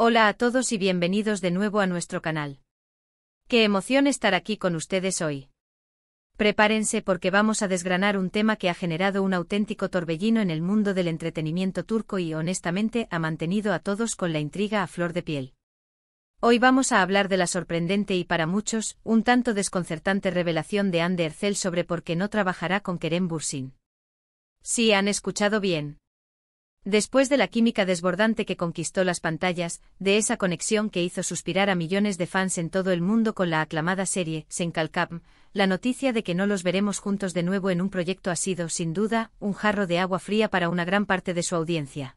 Hola a todos y bienvenidos de nuevo a nuestro canal. Qué emoción estar aquí con ustedes hoy. Prepárense porque vamos a desgranar un tema que ha generado un auténtico torbellino en el mundo del entretenimiento turco y honestamente ha mantenido a todos con la intriga a flor de piel. Hoy vamos a hablar de la sorprendente y para muchos, un tanto desconcertante revelación de Hande Erçel sobre por qué no trabajará con Kerem Bürsin. Sí, han escuchado bien. Después de la química desbordante que conquistó las pantallas, de esa conexión que hizo suspirar a millones de fans en todo el mundo con la aclamada serie Sen Kalkam, la noticia de que no los veremos juntos de nuevo en un proyecto ha sido, sin duda, un jarro de agua fría para una gran parte de su audiencia.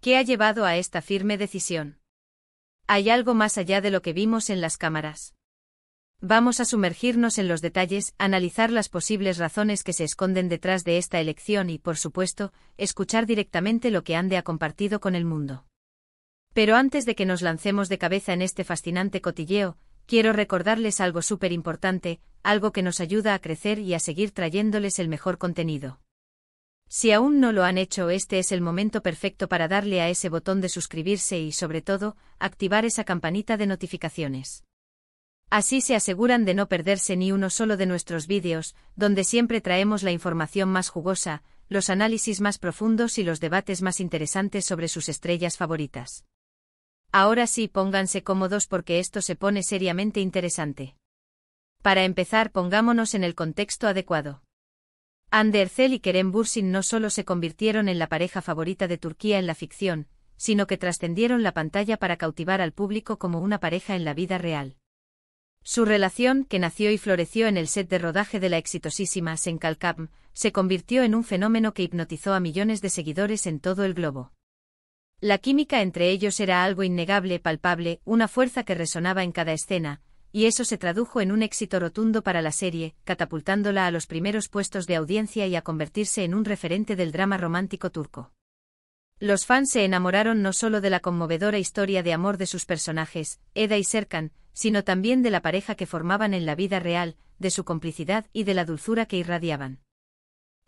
¿Qué ha llevado a esta firme decisión? ¿Hay algo más allá de lo que vimos en las cámaras? Vamos a sumergirnos en los detalles, analizar las posibles razones que se esconden detrás de esta elección y, por supuesto, escuchar directamente lo que Hande ha compartido con el mundo. Pero antes de que nos lancemos de cabeza en este fascinante cotilleo, quiero recordarles algo súper importante, algo que nos ayuda a crecer y a seguir trayéndoles el mejor contenido. Si aún no lo han hecho, este es el momento perfecto para darle a ese botón de suscribirse y, sobre todo, activar esa campanita de notificaciones. Así se aseguran de no perderse ni uno solo de nuestros vídeos, donde siempre traemos la información más jugosa, los análisis más profundos y los debates más interesantes sobre sus estrellas favoritas. Ahora sí, pónganse cómodos porque esto se pone seriamente interesante. Para empezar, pongámonos en el contexto adecuado. Hande Erçel y Kerem Bürsin no solo se convirtieron en la pareja favorita de Turquía en la ficción, sino que trascendieron la pantalla para cautivar al público como una pareja en la vida real. Su relación, que nació y floreció en el set de rodaje de la exitosísima Sen Kalkam, se convirtió en un fenómeno que hipnotizó a millones de seguidores en todo el globo. La química entre ellos era algo innegable, palpable, una fuerza que resonaba en cada escena, y eso se tradujo en un éxito rotundo para la serie, catapultándola a los primeros puestos de audiencia y a convertirse en un referente del drama romántico turco. Los fans se enamoraron no solo de la conmovedora historia de amor de sus personajes, Eda y Serkan, sino también de la pareja que formaban en la vida real, de su complicidad y de la dulzura que irradiaban.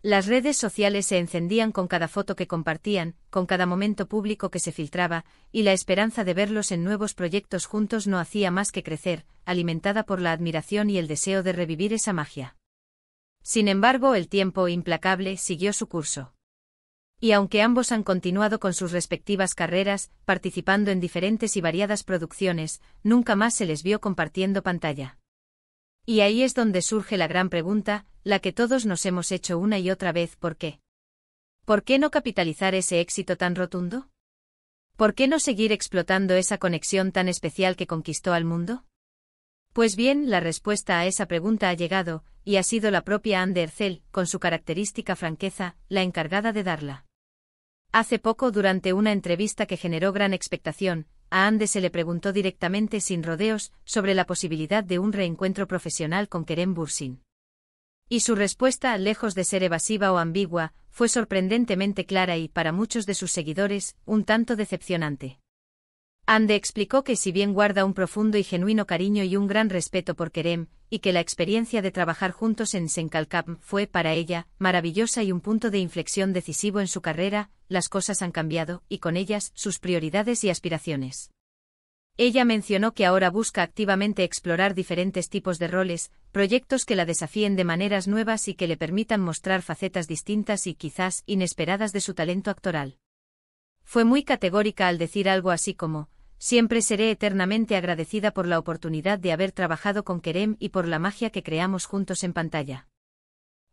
Las redes sociales se encendían con cada foto que compartían, con cada momento público que se filtraba, y la esperanza de verlos en nuevos proyectos juntos no hacía más que crecer, alimentada por la admiración y el deseo de revivir esa magia. Sin embargo, el tiempo, implacable, siguió su curso. Y aunque ambos han continuado con sus respectivas carreras, participando en diferentes y variadas producciones, nunca más se les vio compartiendo pantalla. Y ahí es donde surge la gran pregunta, la que todos nos hemos hecho una y otra vez: ¿por qué? ¿Por qué no capitalizar ese éxito tan rotundo? ¿Por qué no seguir explotando esa conexión tan especial que conquistó al mundo? Pues bien, la respuesta a esa pregunta ha llegado, y ha sido la propia Hande Erçel, con su característica franqueza, la encargada de darla. Hace poco, durante una entrevista que generó gran expectación, a Hande se le preguntó directamente, sin rodeos, sobre la posibilidad de un reencuentro profesional con Kerem Bürsin. Y su respuesta, lejos de ser evasiva o ambigua, fue sorprendentemente clara y, para muchos de sus seguidores, un tanto decepcionante. Hande explicó que si bien guarda un profundo y genuino cariño y un gran respeto por Kerem, y que la experiencia de trabajar juntos en Sen Kalkam fue, para ella, maravillosa y un punto de inflexión decisivo en su carrera, las cosas han cambiado, y con ellas, sus prioridades y aspiraciones. Ella mencionó que ahora busca activamente explorar diferentes tipos de roles, proyectos que la desafíen de maneras nuevas y que le permitan mostrar facetas distintas y quizás inesperadas de su talento actoral. Fue muy categórica al decir algo así como: siempre seré eternamente agradecida por la oportunidad de haber trabajado con Kerem y por la magia que creamos juntos en pantalla.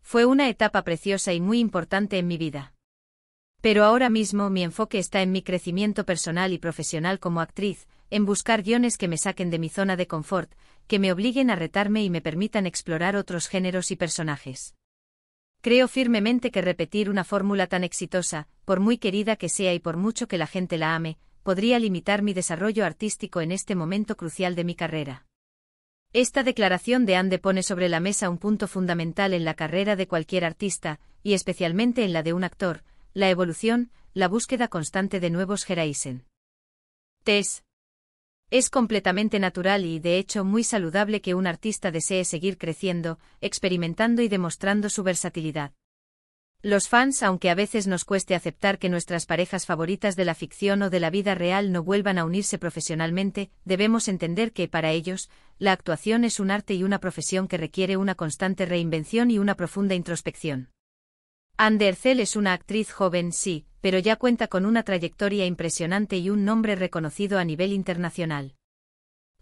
Fue una etapa preciosa y muy importante en mi vida. Pero ahora mismo mi enfoque está en mi crecimiento personal y profesional como actriz, en buscar guiones que me saquen de mi zona de confort, que me obliguen a retarme y me permitan explorar otros géneros y personajes. Creo firmemente que repetir una fórmula tan exitosa, por muy querida que sea y por mucho que la gente la ame, podría limitar mi desarrollo artístico en este momento crucial de mi carrera. Esta declaración de Hande pone sobre la mesa un punto fundamental en la carrera de cualquier artista, y especialmente en la de un actor: la evolución, la búsqueda constante de nuevos horizontes. Es completamente natural y, de hecho, muy saludable que un artista desee seguir creciendo, experimentando y demostrando su versatilidad. Los fans, aunque a veces nos cueste aceptar que nuestras parejas favoritas de la ficción o de la vida real no vuelvan a unirse profesionalmente, debemos entender que, para ellos, la actuación es un arte y una profesión que requiere una constante reinvención y una profunda introspección. Anne Derzel es una actriz joven, sí, pero ya cuenta con una trayectoria impresionante y un nombre reconocido a nivel internacional.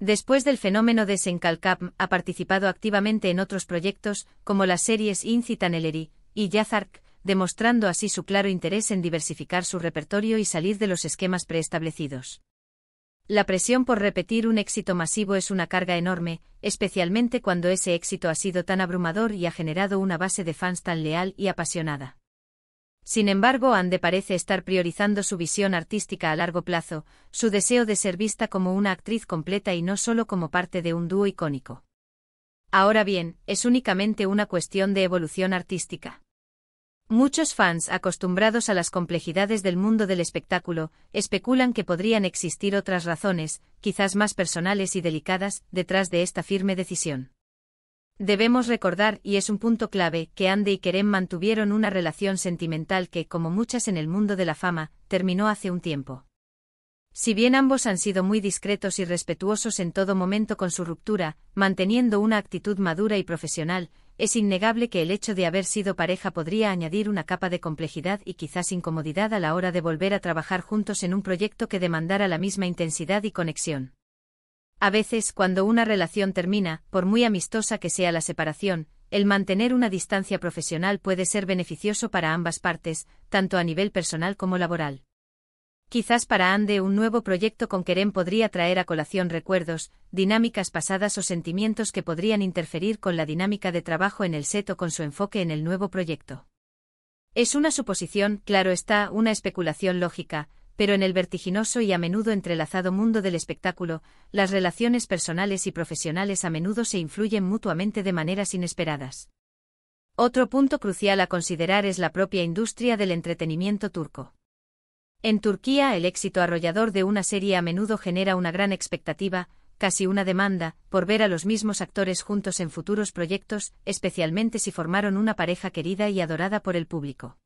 Después del fenómeno de Senkalkam, ha participado activamente en otros proyectos, como las series Incitaneleri y Yazark, demostrando así su claro interés en diversificar su repertorio y salir de los esquemas preestablecidos. La presión por repetir un éxito masivo es una carga enorme, especialmente cuando ese éxito ha sido tan abrumador y ha generado una base de fans tan leal y apasionada. Sin embargo, Ande parece estar priorizando su visión artística a largo plazo, su deseo de ser vista como una actriz completa y no solo como parte de un dúo icónico. Ahora bien, es únicamente una cuestión de evolución artística. Muchos fans, acostumbrados a las complejidades del mundo del espectáculo, especulan que podrían existir otras razones, quizás más personales y delicadas, detrás de esta firme decisión. Debemos recordar, y es un punto clave, que Ande y Kerem mantuvieron una relación sentimental que, como muchas en el mundo de la fama, terminó hace un tiempo. Si bien ambos han sido muy discretos y respetuosos en todo momento con su ruptura, manteniendo una actitud madura y profesional, es innegable que el hecho de haber sido pareja podría añadir una capa de complejidad y quizás incomodidad a la hora de volver a trabajar juntos en un proyecto que demandara la misma intensidad y conexión. A veces, cuando una relación termina, por muy amistosa que sea la separación, el mantener una distancia profesional puede ser beneficioso para ambas partes, tanto a nivel personal como laboral. Quizás para Ande un nuevo proyecto con Kerem podría traer a colación recuerdos, dinámicas pasadas o sentimientos que podrían interferir con la dinámica de trabajo en el set o con su enfoque en el nuevo proyecto. Es una suposición, claro está, una especulación lógica, pero en el vertiginoso y a menudo entrelazado mundo del espectáculo, las relaciones personales y profesionales a menudo se influyen mutuamente de maneras inesperadas. Otro punto crucial a considerar es la propia industria del entretenimiento turco. En Turquía, el éxito arrollador de una serie a menudo genera una gran expectativa, casi una demanda, por ver a los mismos actores juntos en futuros proyectos, especialmente si formaron una pareja querida y adorada por el público.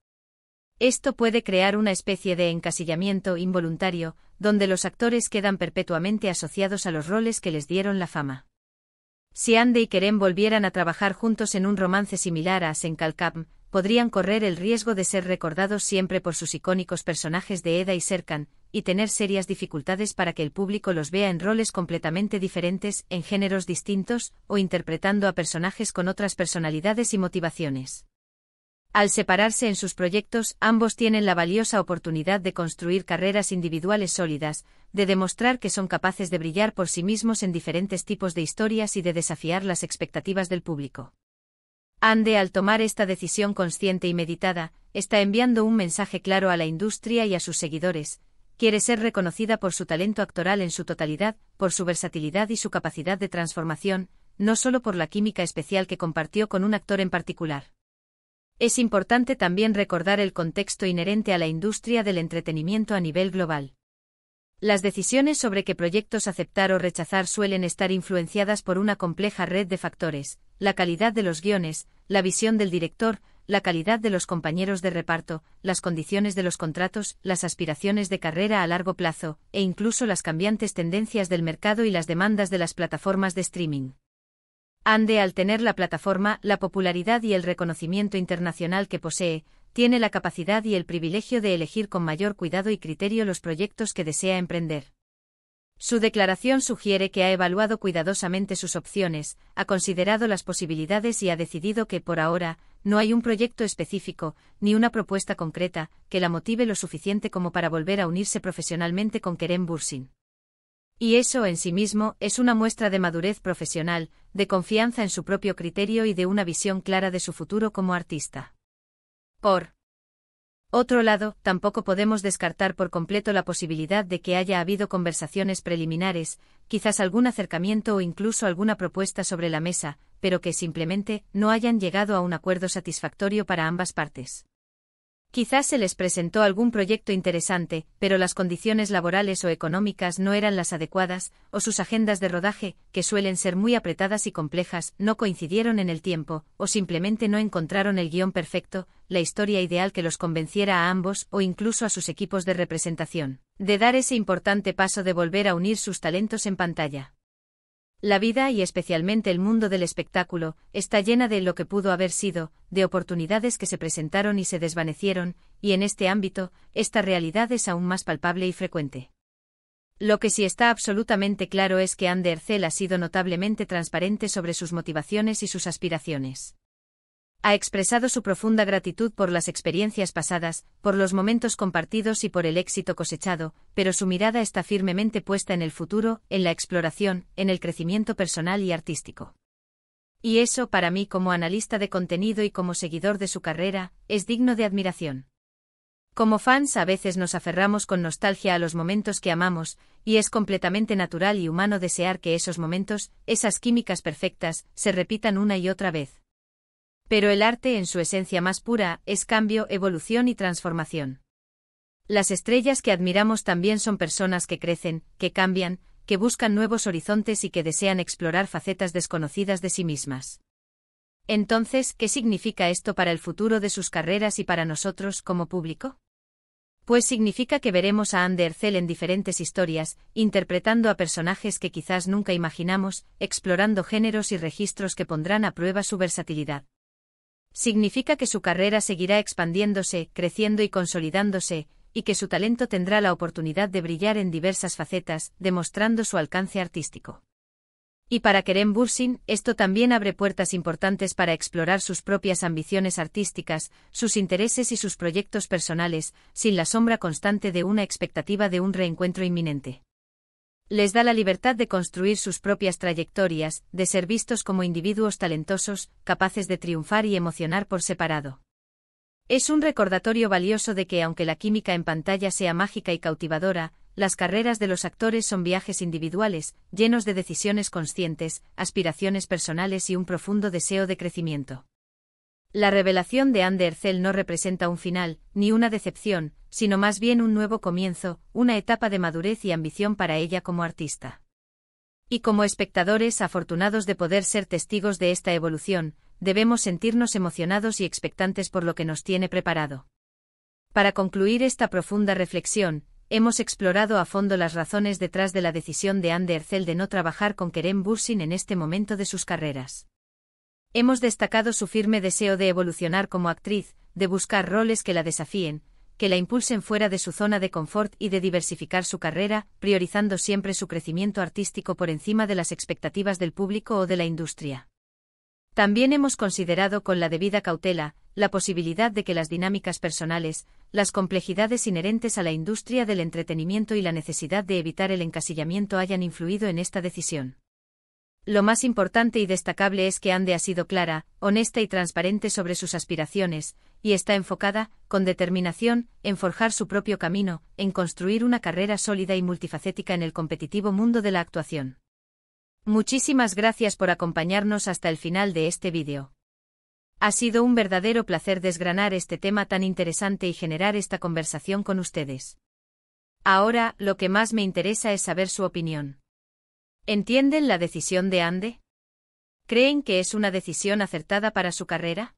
Esto puede crear una especie de encasillamiento involuntario, donde los actores quedan perpetuamente asociados a los roles que les dieron la fama. Si Ande y Kerem volvieran a trabajar juntos en un romance similar a Senkalkam, podrían correr el riesgo de ser recordados siempre por sus icónicos personajes de Eda y Serkan, y tener serias dificultades para que el público los vea en roles completamente diferentes, en géneros distintos, o interpretando a personajes con otras personalidades y motivaciones. Al separarse en sus proyectos, ambos tienen la valiosa oportunidad de construir carreras individuales sólidas, de demostrar que son capaces de brillar por sí mismos en diferentes tipos de historias y de desafiar las expectativas del público. Ande, al tomar esta decisión consciente y meditada, está enviando un mensaje claro a la industria y a sus seguidores. Quiere ser reconocida por su talento actoral en su totalidad, por su versatilidad y su capacidad de transformación, no solo por la química especial que compartió con un actor en particular. Es importante también recordar el contexto inherente a la industria del entretenimiento a nivel global. Las decisiones sobre qué proyectos aceptar o rechazar suelen estar influenciadas por una compleja red de factores: la calidad de los guiones, la visión del director, la calidad de los compañeros de reparto, las condiciones de los contratos, las aspiraciones de carrera a largo plazo, e incluso las cambiantes tendencias del mercado y las demandas de las plataformas de streaming. Ande, al tener la plataforma, la popularidad y el reconocimiento internacional que posee, tiene la capacidad y el privilegio de elegir con mayor cuidado y criterio los proyectos que desea emprender. Su declaración sugiere que ha evaluado cuidadosamente sus opciones, ha considerado las posibilidades y ha decidido que, por ahora, no hay un proyecto específico, ni una propuesta concreta, que la motive lo suficiente como para volver a unirse profesionalmente con Kerem Bürsin. Y eso en sí mismo es una muestra de madurez profesional, de confianza en su propio criterio y de una visión clara de su futuro como artista. Por otro lado, tampoco podemos descartar por completo la posibilidad de que haya habido conversaciones preliminares, quizás algún acercamiento o incluso alguna propuesta sobre la mesa, pero que simplemente no hayan llegado a un acuerdo satisfactorio para ambas partes. Quizás se les presentó algún proyecto interesante, pero las condiciones laborales o económicas no eran las adecuadas, o sus agendas de rodaje, que suelen ser muy apretadas y complejas, no coincidieron en el tiempo, o simplemente no encontraron el guión perfecto, la historia ideal que los convenciera a ambos o incluso a sus equipos de representación, de dar ese importante paso de volver a unir sus talentos en pantalla. La vida y especialmente el mundo del espectáculo está llena de lo que pudo haber sido, de oportunidades que se presentaron y se desvanecieron, y en este ámbito, esta realidad es aún más palpable y frecuente. Lo que sí está absolutamente claro es que Andy Ercel ha sido notablemente transparente sobre sus motivaciones y sus aspiraciones. Ha expresado su profunda gratitud por las experiencias pasadas, por los momentos compartidos y por el éxito cosechado, pero su mirada está firmemente puesta en el futuro, en la exploración, en el crecimiento personal y artístico. Y eso, para mí como analista de contenido y como seguidor de su carrera, es digno de admiración. Como fans a veces nos aferramos con nostalgia a los momentos que amamos, y es completamente natural y humano desear que esos momentos, esas químicas perfectas, se repitan una y otra vez. Pero el arte en su esencia más pura es cambio, evolución y transformación. Las estrellas que admiramos también son personas que crecen, que cambian, que buscan nuevos horizontes y que desean explorar facetas desconocidas de sí mismas. Entonces, ¿qué significa esto para el futuro de sus carreras y para nosotros como público? Pues significa que veremos a Andy Ercel en diferentes historias, interpretando a personajes que quizás nunca imaginamos, explorando géneros y registros que pondrán a prueba su versatilidad. Significa que su carrera seguirá expandiéndose, creciendo y consolidándose, y que su talento tendrá la oportunidad de brillar en diversas facetas, demostrando su alcance artístico. Y para Kerem Bürsin, esto también abre puertas importantes para explorar sus propias ambiciones artísticas, sus intereses y sus proyectos personales, sin la sombra constante de una expectativa de un reencuentro inminente. Les da la libertad de construir sus propias trayectorias, de ser vistos como individuos talentosos, capaces de triunfar y emocionar por separado. Es un recordatorio valioso de que aunque la química en pantalla sea mágica y cautivadora, las carreras de los actores son viajes individuales, llenos de decisiones conscientes, aspiraciones personales y un profundo deseo de crecimiento. La revelación de Andy Ercel no representa un final, ni una decepción, sino más bien un nuevo comienzo, una etapa de madurez y ambición para ella como artista. Y como espectadores afortunados de poder ser testigos de esta evolución, debemos sentirnos emocionados y expectantes por lo que nos tiene preparado. Para concluir esta profunda reflexión, hemos explorado a fondo las razones detrás de la decisión de Andy Ercel de no trabajar con Kerem Bürsin en este momento de sus carreras. Hemos destacado su firme deseo de evolucionar como actriz, de buscar roles que la desafíen, que la impulsen fuera de su zona de confort y de diversificar su carrera, priorizando siempre su crecimiento artístico por encima de las expectativas del público o de la industria. También hemos considerado con la debida cautela la posibilidad de que las dinámicas personales, las complejidades inherentes a la industria del entretenimiento y la necesidad de evitar el encasillamiento hayan influido en esta decisión. Lo más importante y destacable es que Andy ha sido clara, honesta y transparente sobre sus aspiraciones, y está enfocada, con determinación, en forjar su propio camino, en construir una carrera sólida y multifacética en el competitivo mundo de la actuación. Muchísimas gracias por acompañarnos hasta el final de este vídeo. Ha sido un verdadero placer desgranar este tema tan interesante y generar esta conversación con ustedes. Ahora, lo que más me interesa es saber su opinión. ¿Entienden la decisión de Andy? ¿Creen que es una decisión acertada para su carrera?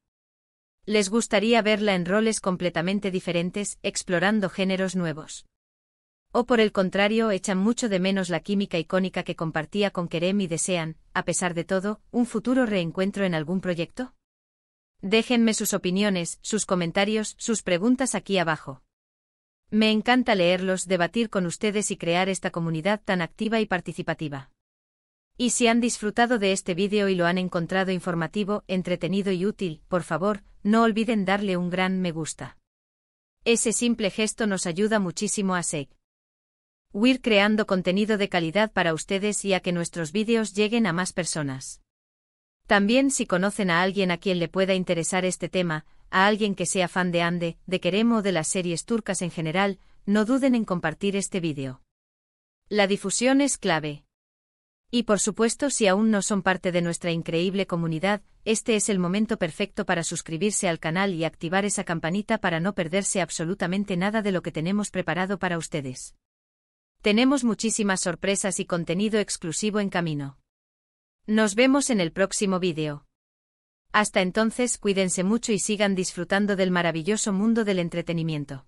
¿Les gustaría verla en roles completamente diferentes, explorando géneros nuevos? ¿O por el contrario echan mucho de menos la química icónica que compartía con Kerem y desean, a pesar de todo, un futuro reencuentro en algún proyecto? Déjenme sus opiniones, sus comentarios, sus preguntas aquí abajo. Me encanta leerlos, debatir con ustedes y crear esta comunidad tan activa y participativa. Y si han disfrutado de este vídeo y lo han encontrado informativo, entretenido y útil, por favor, no olviden darle un gran me gusta. Ese simple gesto nos ayuda muchísimo a seguir creando contenido de calidad para ustedes y a que nuestros vídeos lleguen a más personas. También si conocen a alguien a quien le pueda interesar este tema, a alguien que sea fan de Andy, de Kerem o de las series turcas en general, no duden en compartir este vídeo. La difusión es clave. Y por supuesto, si aún no son parte de nuestra increíble comunidad, este es el momento perfecto para suscribirse al canal y activar esa campanita para no perderse absolutamente nada de lo que tenemos preparado para ustedes. Tenemos muchísimas sorpresas y contenido exclusivo en camino. Nos vemos en el próximo vídeo. Hasta entonces, cuídense mucho y sigan disfrutando del maravilloso mundo del entretenimiento.